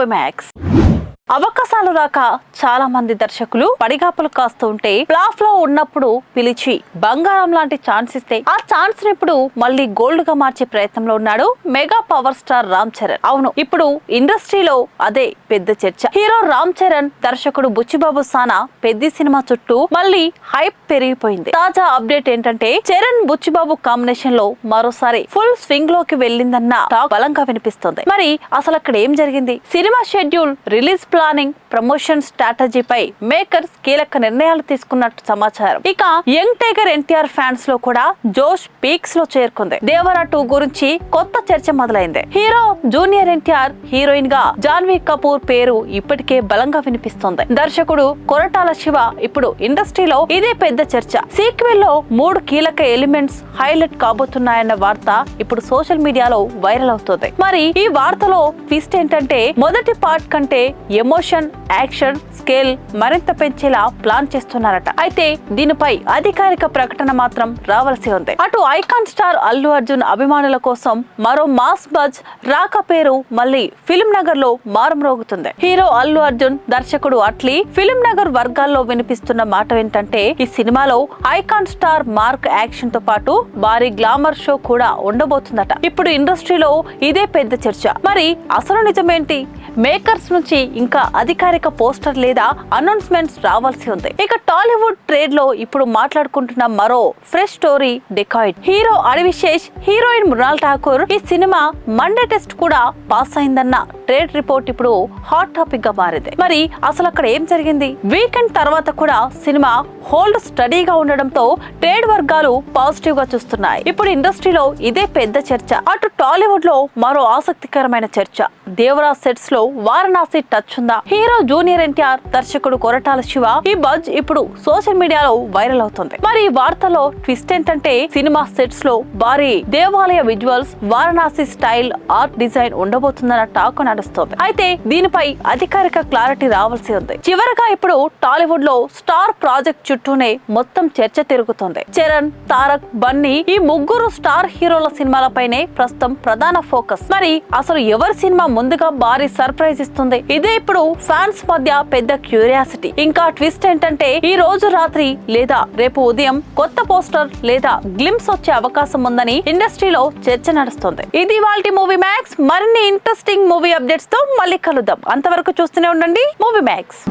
Movie max. అవకాశాలు రాక చాలా మంది దర్శకులు పడిగాపులు కాస్తూ ఉంటే ఫ్లాప్ లో ఉన్నప్పుడు పిలిచి బంగారం లాంటి ఛాన్స్ ఇస్తే ఆ ఛాన్స్ ని ఇప్పుడు మళ్ళీ గోల్డ్ గా మార్చే ప్రయత్నంలో ఉన్నాడు mega power star Ram Charan. అవును, ఇప్పుడు ఇండస్ట్రీలో అదే పెద్ద చర్చ. హీరో రామ్ చరణ్, దర్శకుడు బుచ్చిబాబు సానా పెద్ద సినిమా చుట్టూ మళ్ళీ హైప్ పెరిగిపోయింది. తాజా అప్డేట్ ఏంటంటే చరణ్ బుచ్చిబాబు కాంబినేషన్ లో మరోసారి ఫుల్ స్వింగ్ లోకి వెళ్ళిందన్న టాక్ బలంగా వినిపిస్తుంది. మరి అసలు అక్కడ ఏం జరిగింది? Cinema schedule, release planning, promotion స్ట్రాటజీపై మేకర్స్ కీలక నిర్ణయాలు తీసుకున్నట్టు సమాచారం. ఇక యంగ్ టైగర్ ఎన్టీఆర్ ఫ్యాన్స్ లో కూడా జోష్ పీక్స్ లో చేరుకుంది. దేవరా 2 గురించి కొత్త చర్చ మొదలైంది. హీరో జూనియర్ ఎన్టీఆర్, హీరోయిన్ గా జాన్వీ కపూర్ పేరు ఇప్పటికే బలంగా వినిపిస్తోంది. దర్శకుడు కొరటాల శివ ఇప్పుడు ఇండస్ట్రీలో ఇదే పెద్ద చర్చ. సీక్వెల్ లో 3 కీలక ఎలిమెంట్స్ హైలైట్ కాబోతున్నాయన్న వార్త ఇప్పుడు సోషల్ మీడియాలో వైరల్ అవుతుంది. మరి ఈ వార్తలో ట్విస్ట్ ఏంటంటే మొదటి పార్ట్ కంటే ఎమోషన్, యాక్షన్ స్కేల్ మరింత పెంచేలా ప్లాన్ చేస్తున్నారట. అయితే దీనిపై అధికారిక ప్రకటన మాత్రం రావాల్సి ఉంది. అటు ఐకాన్ స్టార్ అల్లు అర్జున్ అభిమానుల కోసం మరో మాస్ బజ్ రాక పేరు మళ్ళీ ఫిల్మ్ నగర్ లో మారుమ్రోగుతుంది. హీరో అల్లు అర్జున్, దర్శకుడు అట్లీ ఫిల్మ్ నగర్ వర్గాల్లో వినిపిస్తున్న మాట ఏంటంటే ఈ సినిమాలో ఐకాన్ స్టార్ మార్క్ యాక్షన్ తో పాటు భారీ గ్లామర్ షో కూడా ఉండబోతుందట. ఇప్పుడు ఇండస్ట్రీలో ఇదే పెద్ద చర్చ. మరి అసలు నిజమేంటి? మేకర్స్ నుంచి ఇంకా అధికారిక పోస్టర్ లేదా అనౌన్స్మెంట్స్ రావాల్సి ఉంది. ఇక టాలీవుడ్ ట్రేడ్ లో ఇప్పుడు మాట్లాడుకుంటున్న మరో fresh story Dacoit. Hero Adivi Sesh, heroine Mrunal Thakur ఈ సినిమా మండే టెస్ట్ కూడా పాస్ అయిందన్న ట్రేడ్ రిపోర్ట్ ఇప్పుడు హాట్ టాపిక్ గా మారింది. మరి అసలు అక్కడ ఏం జరిగింది? వీకెండ్ తర్వాత కూడా సినిమా హోల్డ్ స్టడీగా ఉండడంతో ట్రేడ్ వర్గాలు పాజిటివ్ గా చూస్తున్నాయి. ఇప్పుడు ఇండస్ట్రీలో ఇదే పెద్ద చర్చ. అటు టాలీవుడ్ లో మరో ఆసక్తికరమైన చర్చ. దేవరా సెట్స్ లో వారణాసి టచ్ ఉందా? హీరో జూనియర్ ఎన్టీఆర్, దర్శకుడు కొరటాల శివ ఈ బజ్ ఇప్పుడు సోషల్ మీడియాలో వైరల్ అవుతుంది. మరి ఈ వార్తలో ట్విస్ట్ ఏంటంటే సినిమా సెట్స్ లో భారీ దేవాలయ visuals, Varanasi style art design ఉండబోతుందన్న టాక్ నడుస్తోంది. అయితే దీనిపై అధికారిక క్లారిటీ రావాల్సి ఉంది. చివరగా ఇప్పుడు టాలీవుడ్ లో స్టార్ ప్రాజెక్ట్ చుట్టూనే మొత్తం చర్చ తిరుగుతోంది. చరణ్, తారక్, బన్నీ ఈ ముగ్గురు స్టార్ హీరోల సినిమాలపైనే ప్రస్తుతం ప్రధాన ఫోకస్. మరి అసలు ఎవరి సినిమా ముందుగా భారీ సర్ప్రైజ్ ఇస్తుంది? ఇదే ఇప్పుడు ఫ్యాన్స్ మధ్య పెద్ద క్యూరియాసిటీ. ఇంకా ట్విస్ట్ ఏంటంటే ఈ రోజు రాత్రి లేదా రేపు ఉదయం కొత్త పోస్టర్ లేదా గ్లింప్స్ వచ్చే అవకాశం ఉందని ఇండస్ట్రీలో చర్చ నడుస్తుంది. ఇది వాల్టి మూవీ మ్యాక్స్. మరిన్ని ఇంట్రెస్టింగ్ మూవీ అప్డేట్స్ తో మళ్ళీ కలుద్దాం. అంతవరకు చూస్తూనే ఉండండి మూవీ మ్యాక్స్.